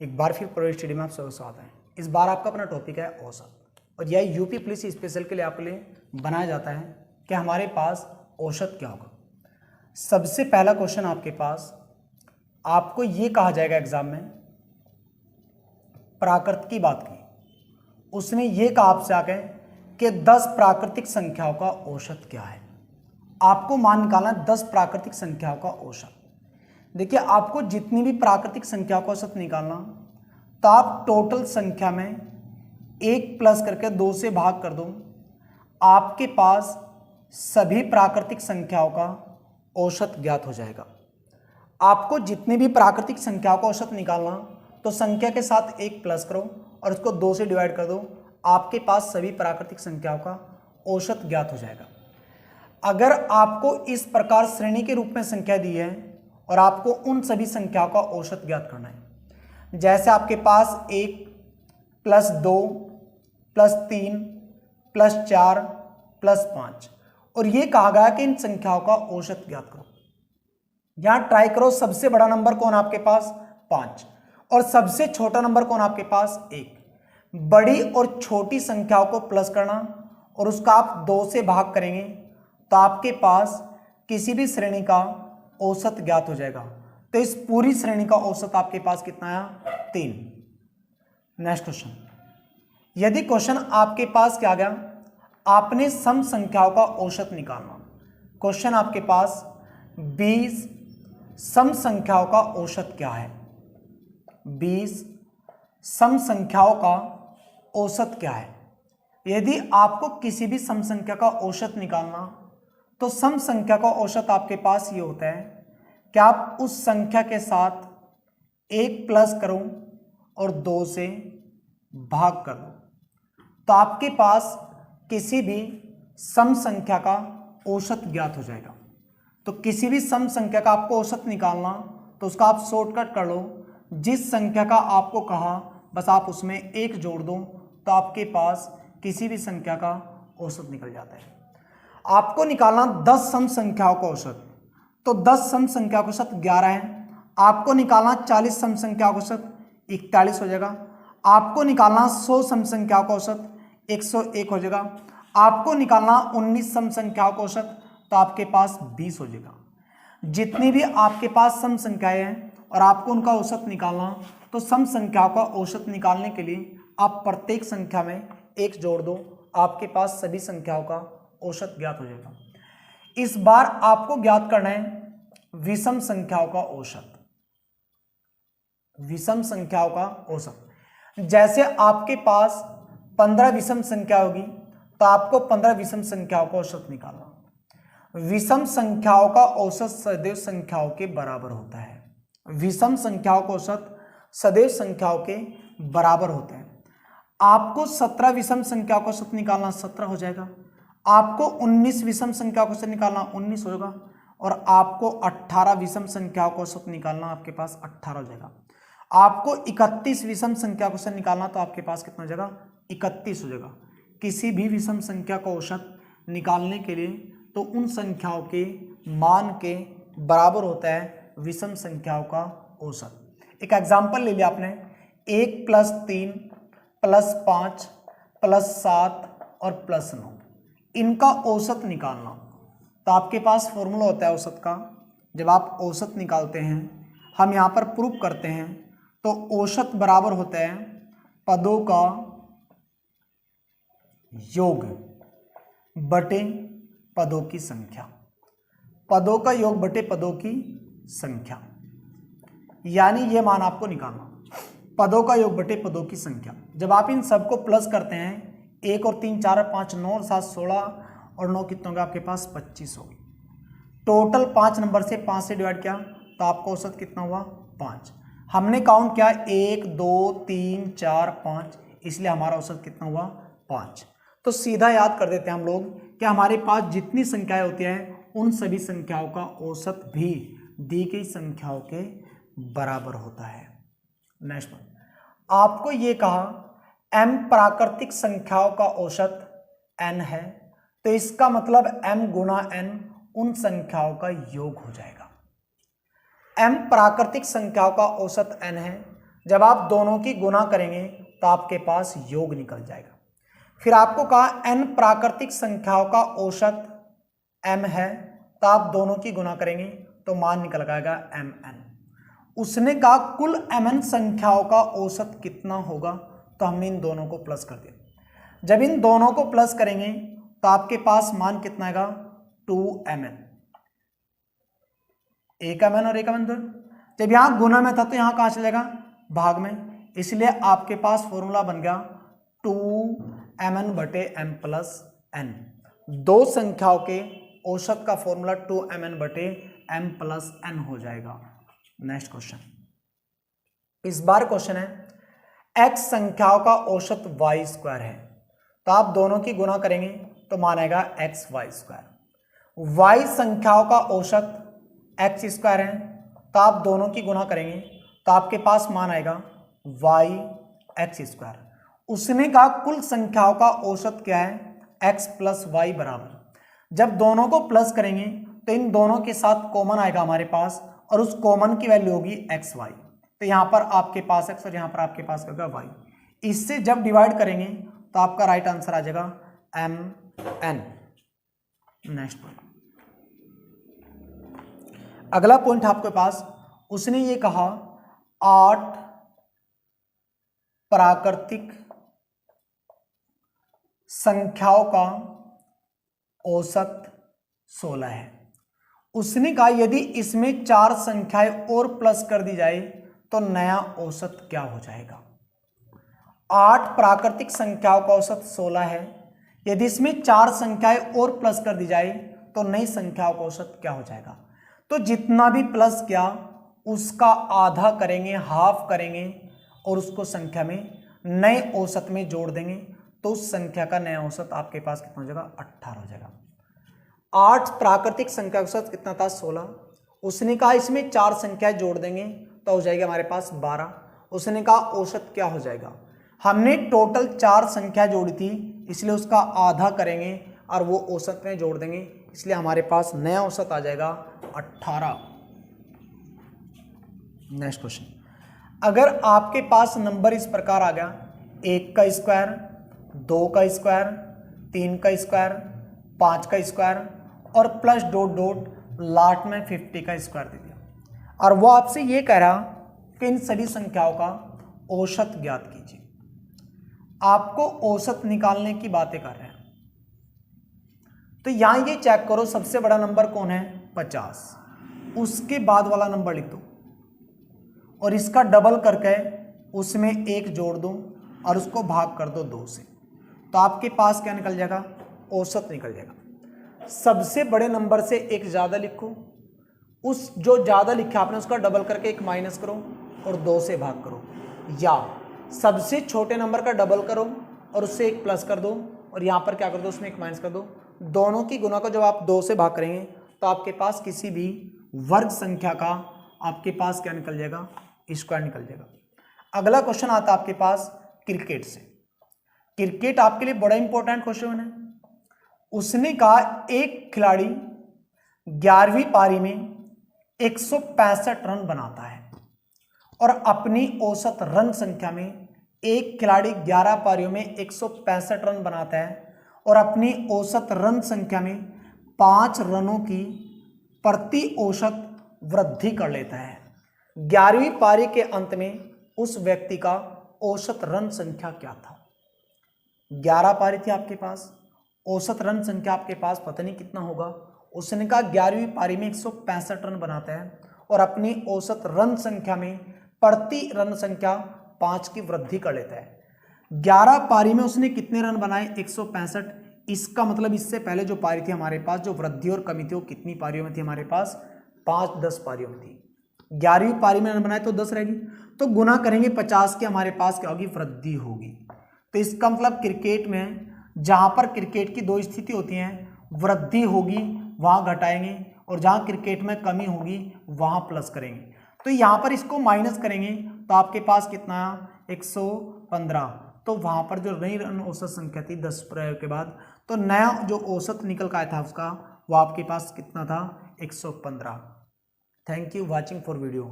एक बार फिर pro study में आप सबका स्वागत है। इस बार आपका अपना टॉपिक है औसत, और यह यूपी पुलिस स्पेशल के लिए आपके लिए बनाया जाता है कि हमारे पास औसत क्या होगा। सबसे पहला क्वेश्चन आपके पास, आपको ये कहा जाएगा एग्जाम में, प्राकृत की बात की, उसने ये कहा आपसे आके कि 10 प्राकृतिक संख्याओं का औसत क्या है। आपको मान निकालना 10 प्राकृतिक संख्याओं का औसत। देखिए, आपको जितनी भी प्राकृतिक संख्या का औसत निकालना, तो आप टोटल संख्या में 1 प्लस करके 2 से भाग कर दो, आपके पास सभी प्राकृतिक संख्याओं का औसत ज्ञात हो जाएगा। आपको जितनी भी प्राकृतिक संख्याओं का औसत निकालना, तो संख्या के साथ 1 प्लस करो और उसको 2 से डिवाइड कर दो, आपके पास सभी प्राकृतिक संख्याओं का औसत ज्ञात हो जाएगा। अगर आपको इस प्रकार श्रेणी के रूप में संख्या दी है और आपको उन सभी संख्याओं का औसत ज्ञात करना है, जैसे आपके पास 1 प्लस 2 प्लस 3 प्लस 4 प्लस 5, और ये कहा गया कि इन संख्याओं का औसत ज्ञात करो। यहां ट्राई करो, सबसे बड़ा नंबर कौन आपके पास 5, और सबसे छोटा नंबर कौन आपके पास 1। बड़ी और छोटी संख्याओं को प्लस करना और उसका आप 2 से भाग करेंगे, तो आपके पास किसी भी श्रेणी का औसत ज्ञात हो जाएगा। तो इस पूरी श्रेणी का औसत आपके पास कितना आया, 3। नेक्स्ट क्वेश्चन, यदि क्वेश्चन आपके पास क्या गया, आपने सम संख्याओं का औसत निकालना। क्वेश्चन आपके पास 20 सम संख्याओं का औसत क्या है। 20 सम संख्याओं का औसत क्या है। यदि आपको किसी भी सम संख्या का औसत निकालना, तो सम संख्या का औसत आपके पास ये होता है कि आप उस संख्या के साथ 1 प्लस करो और 2 से भाग कर दो, तो आपके पास किसी भी सम संख्या का औसत ज्ञात हो जाएगा। तो किसी भी सम संख्या का आपको औसत निकालना, तो उसका आप शॉर्टकट कर लो, जिस संख्या का आपको कहा बस आप उसमें 1 जोड़ दो, तो आपके पास किसी भी संख्या का औसत निकल जाता है। आपको निकालना 10 सम संख्याओं का औसत, तो 10 सम संख्या का औसत 11 है। आपको निकालना 40 सम संख्याओं का औसत 41 हो जाएगा। आपको निकालना 100 सम संख्याओं का औसत 101 हो जाएगा। आपको निकालना 19 सम संख्याओं का औसत, तो आपके पास 20 हो जाएगा। जितनी भी आपके पास सम संख्याएं हैं और आपको उनका औसत निकालना, तो सम संख्याओं का औसत निकालने के लिए आप प्रत्येक संख्या में 1 जोड़ दो, आपके पास सभी संख्याओं का औसत ज्ञात हो जाएगा। इस बार आपको ज्ञात करना है विषम संख्याओं का औसत। विषम संख्याओं का औसत, जैसे आपके पास 15 विषम संख्या होगी, तो आपको 15 विषम संख्याओं का औसत निकालना। विषम संख्याओं का औसत सदैव संख्याओं के बराबर होता है। विषम संख्याओं का औसत सदैव संख्याओं के बराबर होता है। आपको 17 विषम संख्याओं का औसत निकालना, 17 हो जाएगा। आपको 19 विषम संख्याओं का औसत निकालना, 19 होगा। और आपको 18 विषम संख्याओं का औसत निकालना, आपके पास 18 हो जाएगा। आपको 31 विषम संख्या का औसत निकालना, तो आपके पास कितना हो जाएगा, 31 हो जाएगा। किसी भी विषम संख्या का औसत निकालने के लिए तो उन संख्याओं के मान के बराबर होता है विषम संख्याओं का औसत। एक एग्जाम्पल ले लिया आपने, 1 प्लस 3 प्लस 5 प्लस 7 और प्लस 9, इनका औसत निकालना। तो आपके पास फॉर्मूला होता है औसत का। जब आप औसत निकालते हैं, हम यहाँ पर प्रूफ करते हैं, तो औसत बराबर होता है पदों का योग बटे पदों की संख्या। पदों का योग बटे पदों की संख्या, यानी ये मान आपको निकालना, पदों का योग बटे पदों की संख्या। जब आप इन सबको प्लस करते हैं, 1 और 3 4 और 5 9 और 7 16 और 9 कितने होंगे आपके पास, 25 होगी। टोटल 5 नंबर से 5 से डिवाइड किया, तो आपका औसत कितना हुआ, 5। हमने काउंट किया 1 2 3 4 5, इसलिए हमारा औसत कितना हुआ, 5। तो सीधा याद कर देते हैं हम लोग कि हमारे पास जितनी संख्याएं होती हैं, उन सभी संख्याओं का औसत भी दी गई संख्याओं के बराबर होता है। नेक्स्ट वन, आपको ये कहा m प्राकृतिक संख्याओं का औसत n है, तो इसका मतलब m गुना n उन संख्याओं का योग हो जाएगा। m प्राकृतिक संख्याओं का औसत n है, जब आप दोनों की गुना करेंगे तो आपके पास योग निकल जाएगा। फिर आपको कहा n प्राकृतिक संख्याओं का औसत m है, तो आप दोनों की गुना करेंगे तो मान निकल आएगा mn। उसने कहा कुल mn संख्याओं का औसत कितना होगा, तो हमने इन दोनों को प्लस कर दिया। जब इन दोनों को प्लस करेंगे तो आपके पास मान कितना आएगा 2mn, एक mn और एक mn दो। जब यहां गुना में था तो यहां कहां चलेगा भाग में, इसलिए आपके पास फॉर्मूला बन गया 2mn बटे m प्लस n। दो संख्याओं के औसत का फॉर्मूला 2mn बटे m प्लस n हो जाएगा। नेक्स्ट क्वेश्चन, इस बार क्वेश्चन है x संख्याओं का औसत y स्क्वायर है, तो आप दोनों की गुना करेंगे तो मान आएगा एक्स वाई स्क्वायर। y संख्याओं का औसत x स्क्वायर है, तो आप दोनों की गुना करेंगे तो आपके पास मान आएगा y एक्स स्क्वायर। उसने कहा कुल संख्याओं का औसत क्या है, x प्लस वाई बराबर। जब दोनों को प्लस करेंगे तो इन दोनों के साथ कॉमन आएगा हमारे पास, और उस कॉमन की वैल्यू होगी एक्स वाई। तो यहां पर आपके पास x और यहां पर आपके पास होगा y। इससे जब डिवाइड करेंगे तो आपका राइट आंसर आ जाएगा mn। नेक्स्ट पॉइंट, अगला पॉइंट आपके पास, उसने ये कहा 8 प्राकृतिक संख्याओं का औसत 16 है। उसने कहा यदि इसमें 4 संख्याएं और प्लस कर दी जाए तो नया औसत क्या हो जाएगा। 8 प्राकृतिक संख्याओं का औसत 16 है, यदि इसमें 4 संख्याएं और प्लस कर दी जाए तो नई संख्याओं का औसत क्या हो जाएगा। तो जितना भी प्लस किया उसका आधा करेंगे, हाफ करेंगे, और उसको संख्या में नए औसत में जोड़ देंगे, तो उस संख्या का नया औसत आपके पास कितना हो जाएगा 18 हो जाएगा। 8 प्राकृतिक संख्या का औसत कितना था 16। उसने कहा इसमें 4 संख्याएं जोड़ देंगे तो हो जाएगा हमारे पास 12। उसने कहा औसत क्या हो जाएगा। हमने टोटल 4 संख्या जोड़ी थी, इसलिए उसका आधा करेंगे और वो औसत में जोड़ देंगे, इसलिए हमारे पास नया औसत आ जाएगा 18। नेक्स्ट क्वेश्चन, अगर आपके पास नंबर इस प्रकार आ गया 1 का स्क्वायर, 2 का स्क्वायर, 3 का स्क्वायर, 5 का स्क्वायर और प्लस डॉट डॉट लास्ट में 50 का स्क्वायर दे दिया, और वो आपसे ये कह रहा कि इन सभी संख्याओं का औसत ज्ञात कीजिए। आपको औसत निकालने की बातें कर रहे हैं, तो यहां ये चेक करो सबसे बड़ा नंबर कौन है 50, उसके बाद वाला नंबर लिख दो और इसका डबल करके उसमें 1 जोड़ दो और उसको भाग कर दो 2 से, तो आपके पास क्या निकल जाएगा औसत निकल जाएगा। सबसे बड़े नंबर से 1 ज़्यादा लिखो, उस जो ज़्यादा लिखा आपने उसका डबल करके 1 माइनस करो और 2 से भाग करो, या सबसे छोटे नंबर का डबल करो और उससे 1 प्लस कर दो और यहाँ पर क्या कर दो उसमें 1 माइनस कर दो। दोनों की गुना को जब आप 2 से भाग करेंगे तो आपके पास किसी भी वर्ग संख्या का आपके पास क्या निकल जाएगा स्क्वायर निकल जाएगा। अगला क्वेश्चन आता है आपके पास क्रिकेट से। क्रिकेट आपके लिए बड़ा इंपॉर्टेंट क्वेश्चन है। उसने कहा एक खिलाड़ी 11वीं पारी में 165 रन बनाता है और अपनी औसत रन संख्या में, एक खिलाड़ी 11 पारियों में 165 रन बनाता है और अपनी औसत रन संख्या में 5 रनों की प्रति औसत वृद्धि कर लेता है। 11वीं पारी के अंत में उस व्यक्ति का औसत रन संख्या क्या था। 11 पारी थी आपके पास, औसत रन संख्या आपके पास पता नहीं कितना होगा। उसने कहा 11वीं पारी में 165 रन बनाता है और अपनी औसत रन संख्या में प्रति रन संख्या 5 की वृद्धि कर लेता है। 11 पारी में उसने कितने रन बनाए 165। इसका मतलब इससे पहले जो पारी थी हमारे पास, जो वृद्धि और कमी थी वो कितनी पारियों में थी हमारे पास 5-10 पारियों में थी। 11वीं पारी में रन बनाए तो 10 रहेगी, तो गुना करेंगे 50 की हमारे पास क्या होगी वृद्धि होगी। तो इसका मतलब क्रिकेट में जहां पर क्रिकेट की 2 स्थिति होती हैं, वृद्धि होगी वहां घटाएंगे और जहां क्रिकेट में कमी होगी वहां प्लस करेंगे। तो यहां पर इसको माइनस करेंगे तो आपके पास कितना 115, तो वहां पर जो नई रन औसत संख्या थी 10 प्रयोग के बाद, तो नया जो औसत निकल का आया था उसका वो आपके पास कितना था 115। Thank you watching for video.